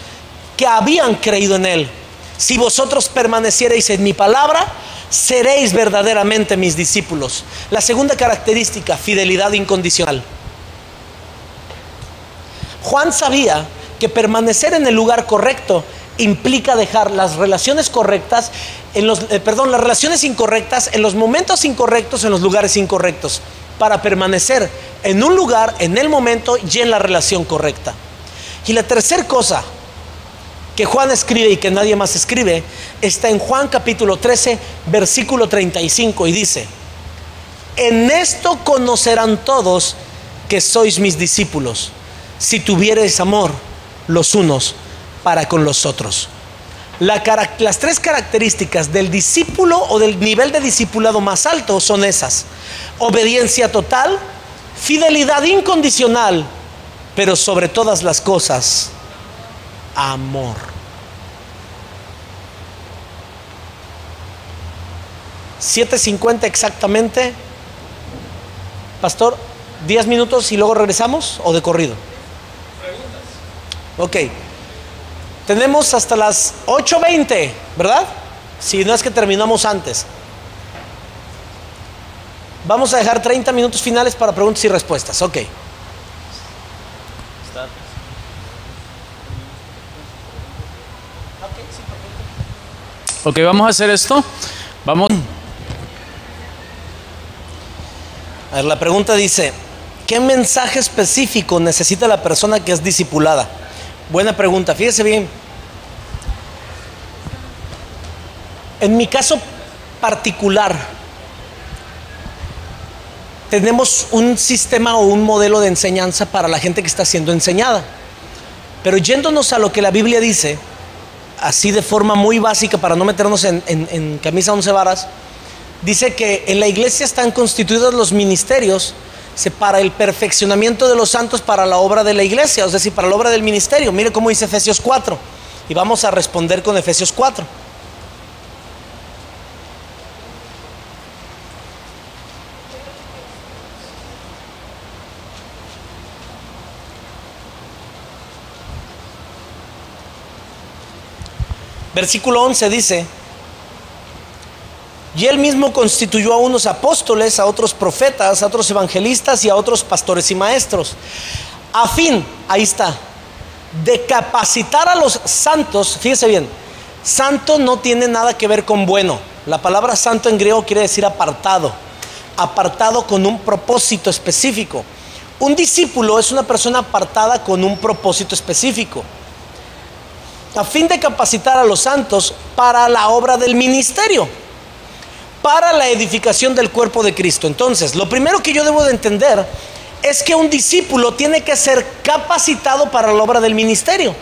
que habían creído en él, Si vosotros permaneciereis en mi palabra, seréis verdaderamente mis discípulos. La segunda característica, fidelidad incondicional. Juan sabía que permanecer en el lugar correcto implica dejar las relaciones correctas las relaciones incorrectas en los momentos incorrectos, en los lugares incorrectos, para permanecer en un lugar, en el momento y en la relación correcta. Y la tercera cosa que Juan escribe y que nadie más escribe está en Juan capítulo 13, versículo 35, y dice: en esto conocerán todos que sois mis discípulos, si tuviereis amor los unos para con los otros. Las tres características del discípulo o del nivel de discipulado más alto son esas: obediencia total, fidelidad incondicional, pero sobre todas las cosas, amor. 7:50 exactamente. Pastor, 10 minutos y luego regresamos, o de corrido. Ok. Tenemos hasta las 8:20, ¿verdad? Si no es que terminamos antes. Vamos a dejar 30 minutos finales para preguntas y respuestas. Ok. Ok, vamos a hacer esto. Vamos. A ver, la pregunta dice: ¿qué mensaje específico necesita la persona que es discipulada? Buena pregunta, fíjese bien. En mi caso particular, tenemos un sistema o un modelo de enseñanza para la gente que está siendo enseñada. Pero yéndonos a lo que la Biblia dice, así de forma muy básica para no meternos en camisa 11 varas, dice que en la iglesia están constituidos los ministerios para el perfeccionamiento de los santos para la obra de la iglesia, es decir, para la obra del ministerio. Mire cómo dice Efesios 4, y vamos a responder con Efesios 4. Versículo 11 dice: y él mismo constituyó a unos apóstoles, a otros profetas, a otros evangelistas y a otros pastores y maestros, a fin, ahí está, de capacitar a los santos. Fíjese bien, santo no tiene nada que ver con bueno. La palabra santo en griego quiere decir apartado, apartado con un propósito específico. Un discípulo es una persona apartada con un propósito específico, a fin de capacitar a los santos para la obra del ministerio, para la edificación del cuerpo de Cristo. Entonces, lo primero que yo debo de entender es que un discípulo tiene que ser capacitado para la obra del ministerio.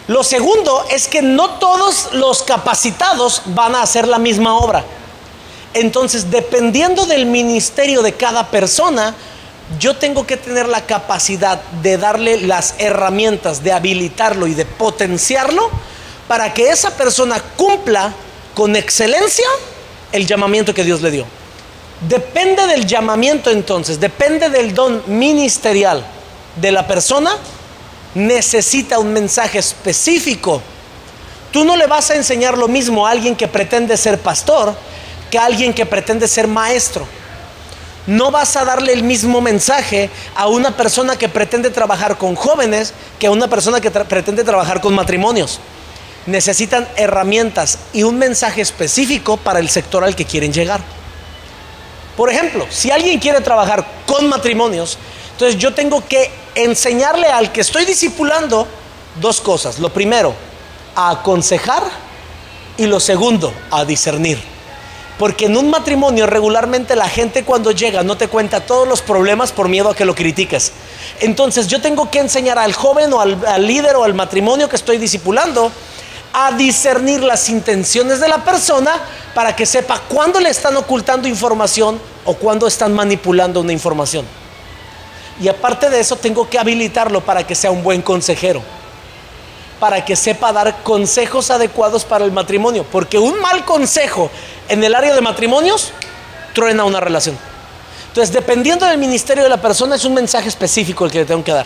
Lo segundo es que no todos los capacitados van a hacer la misma obra. Entonces, dependiendo del ministerio de cada persona, yo tengo que tener la capacidad de darle las herramientas, de habilitarlo y de potenciarlo para que esa persona cumpla con excelencia el llamamiento que Dios le dio. Depende del llamamiento, entonces, depende del don ministerial de la persona, necesita un mensaje específico. Tú no le vas a enseñar lo mismo a alguien que pretende ser pastor que a alguien que pretende ser maestro. No vas a darle el mismo mensaje a una persona que pretende trabajar con jóvenes que a una persona que pretende trabajar con matrimonios. Necesitan herramientas y un mensaje específico para el sector al que quieren llegar. Por ejemplo, si alguien quiere trabajar con matrimonios, entonces yo tengo que enseñarle al que estoy discipulando dos cosas. Lo primero, a aconsejar, y lo segundo, a discernir. Porque en un matrimonio regularmente la gente cuando llega no te cuenta todos los problemas por miedo a que lo critiques. Entonces yo tengo que enseñar al joven o al líder o al matrimonio que estoy discipulando a discernir las intenciones de la persona para que sepa cuándo le están ocultando información o cuándo están manipulando una información. Y aparte de eso, tengo que habilitarlo para que sea un buen consejero, para que sepa dar consejos adecuados para el matrimonio, porque un mal consejo en el área de matrimonios truena una relación. Entonces, dependiendo del ministerio de la persona, es un mensaje específico el que le tengo que dar.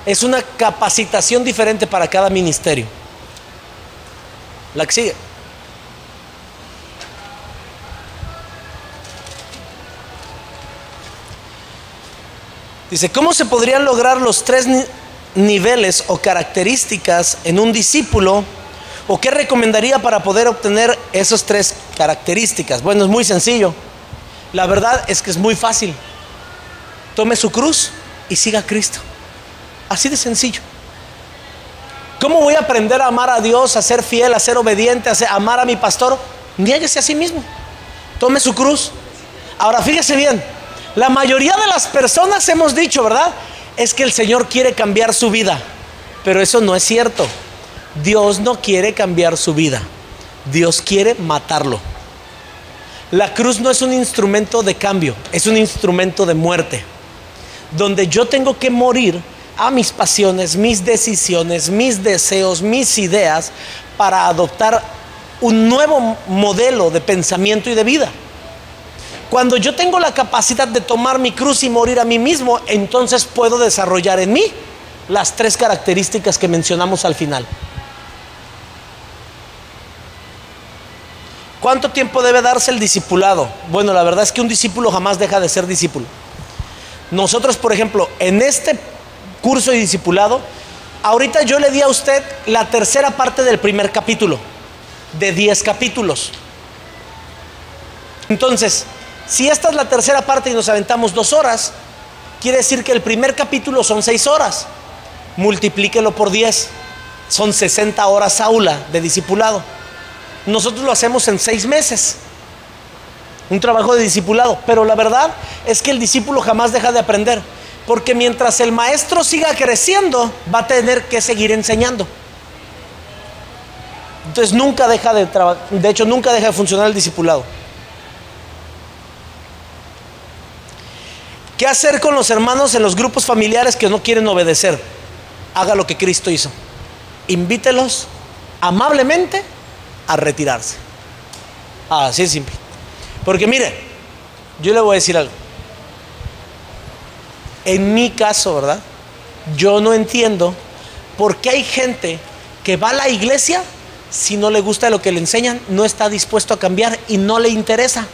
Es una capacitación diferente para cada ministerio. La que sigue. Dice, ¿cómo se podrían lograr los tres niveles o características en un discípulo? ¿O qué recomendaría para poder obtener esas tres características? Bueno, es muy sencillo. La verdad es que es muy fácil. Tome su cruz y siga a Cristo. Así de sencillo. ¿Cómo voy a aprender a amar a Dios, a ser fiel, a ser obediente, a amar a mi pastor? Niéguese a sí mismo. Tome su cruz. Ahora fíjese bien. La mayoría de las personas hemos dicho, ¿verdad? Es que el Señor quiere cambiar su vida. Pero eso no es cierto. Dios no quiere cambiar su vida. Dios quiere matarlo. La cruz no es un instrumento de cambio, es un instrumento de muerte. Donde yo tengo que morir a mis pasiones, mis decisiones, mis deseos, mis ideas, para adoptar un nuevo modelo de pensamiento y de vida. Cuando yo tengo la capacidad de tomar mi cruz y morir a mí mismo, entonces puedo desarrollar en mí las tres características que mencionamos al final. ¿Cuánto tiempo debe darse el discipulado? Bueno, la verdad es que un discípulo jamás deja de ser discípulo. Nosotros, por ejemplo, en este curso de discipulado, ahorita yo le di a usted la tercera parte del primer capítulo, de 10 capítulos. Entonces, si esta es la tercera parte y nos aventamos 2 horas, quiere decir que el primer capítulo son 6 horas. Multiplíquelo por 10. Son 60 horas aula de discipulado. Nosotros lo hacemos en 6 meses. Un trabajo de discipulado. Pero la verdad es que el discípulo jamás deja de aprender. Porque mientras el maestro siga creciendo, va a tener que seguir enseñando. Entonces nunca deja de trabajar. De hecho, nunca deja de funcionar el discipulado. ¿Qué hacer con los hermanos en los grupos familiares que no quieren obedecer? Haga lo que Cristo hizo. Invítelos amablemente a retirarse. Así es simple. Porque mire, yo le voy a decir algo. En mi caso, ¿verdad? Yo no entiendo por qué hay gente que va a la iglesia, si no le gusta lo que le enseñan, no está dispuesto a cambiar y no le interesa.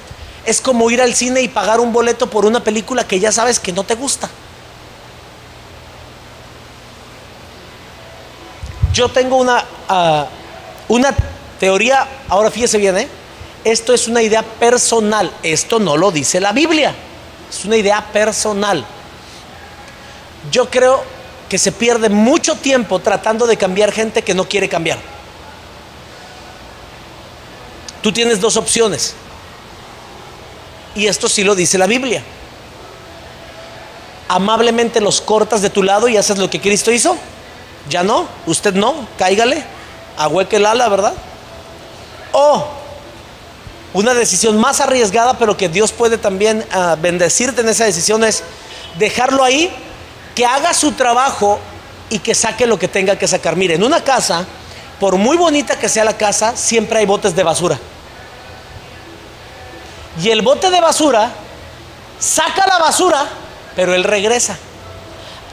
Es como ir al cine y pagar un boleto por una película que ya sabes que no te gusta. Yo tengo una teoría, ahora fíjese bien, esto es una idea personal, esto no lo dice la Biblia, es una idea personal. Yo creo que se pierde mucho tiempo tratando de cambiar gente que no quiere cambiar. Tú tienes 2 opciones. Y esto sí lo dice la Biblia. Amablemente los cortas de tu lado y haces lo que Cristo hizo. Ya no, usted no, cáigale, ahueque el ala, ¿verdad? O una decisión más arriesgada, pero que Dios puede también bendecirte en esa decisión, es dejarlo ahí, que haga su trabajo y que saque lo que tenga que sacar. Mire, en una casa, por muy bonita que sea la casa, siempre hay botes de basura. Y el bote de basura saca la basura, pero él regresa.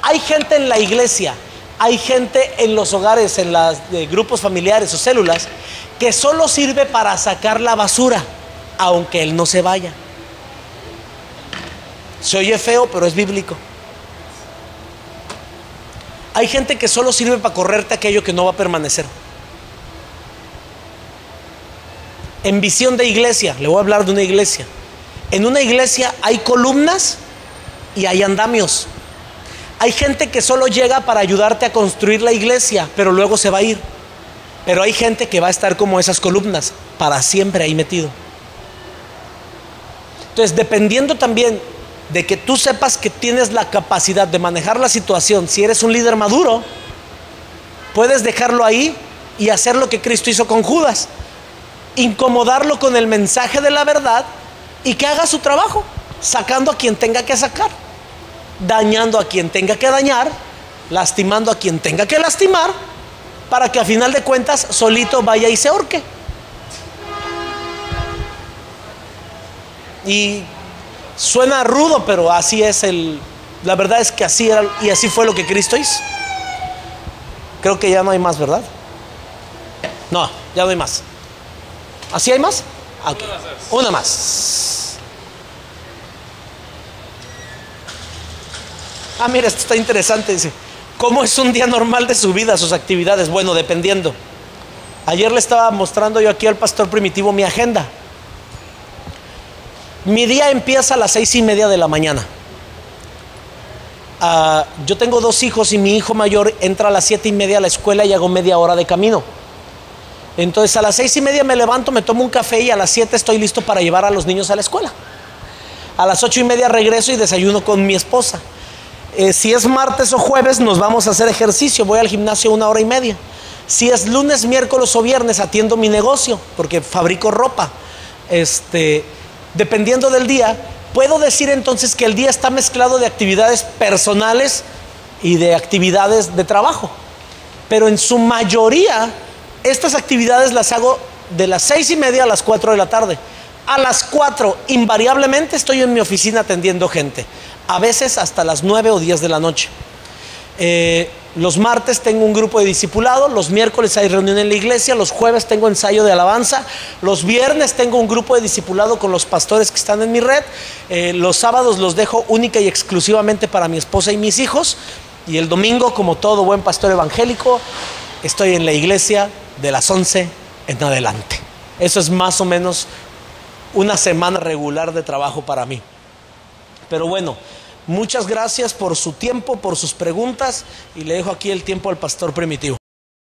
Hay gente en la iglesia, hay gente en los hogares, en los grupos familiares o células, que solo sirve para sacar la basura, aunque él no se vaya. Se oye feo, pero es bíblico. Hay gente que solo sirve para correrte aquello que no va a permanecer. En visión de iglesia, le voy a hablar de una iglesia. En una iglesia hay columnas y hay andamios. Hay gente que solo llega para ayudarte a construir la iglesia, pero luego se va a ir. Pero hay gente que va a estar como esas columnas, para siempre ahí metido. Entonces, dependiendo también de que tú sepas que tienes la capacidad de manejar la situación, si eres un líder maduro, puedes dejarlo ahí y hacer lo que Cristo hizo con Judas. Incomodarlo con el mensaje de la verdad y que haga su trabajo, sacando a quien tenga que sacar, dañando a quien tenga que dañar, lastimando a quien tenga que lastimar, para que a final de cuentas solito vaya y se ahorque. Y suena rudo, pero así es la verdad es que así era, y así fue lo que Cristo hizo. Creo que ya no hay más, ¿verdad? No. Ya no hay más. ¿Así hay más? Ok. Una más. Ah, mira, esto está interesante. Dice, ¿cómo es un día normal de su vida, sus actividades? Bueno, dependiendo. Ayer le estaba mostrando yo aquí al pastor Primitivo mi agenda. Mi día empieza a las 6:30 de la mañana. Yo tengo 2 hijos y mi hijo mayor entra a las 7:30 a la escuela y hago media hora de camino. Entonces a las 6:30 me levanto, me tomo un café y a las 7 estoy listo para llevar a los niños a la escuela. A las 8:30 regreso y desayuno con mi esposa. Si es martes o jueves nos vamos a hacer ejercicio, voy al gimnasio 1 hora y media. Si es lunes, miércoles o viernes atiendo mi negocio porque fabrico ropa. Dependiendo del día, puedo decir entonces que el día está mezclado de actividades personales y de actividades de trabajo. Pero en su mayoría, estas actividades las hago de las 6:30 a las 4 de la tarde. A las 4, invariablemente estoy en mi oficina atendiendo gente. A veces hasta las 9 o 10 de la noche. Los martes tengo un grupo de discipulado, los miércoles hay reunión en la iglesia, los jueves tengo ensayo de alabanza, los viernes tengo un grupo de discipulado con los pastores que están en mi red, los sábados los dejo única y exclusivamente para mi esposa y mis hijos, y el domingo, como todo buen pastor evangélico, estoy en la iglesia de las 11 en adelante. Eso es más o menos una semana regular de trabajo para mí. Pero bueno, muchas gracias por su tiempo, por sus preguntas, y le dejo aquí el tiempo al pastor Primitivo.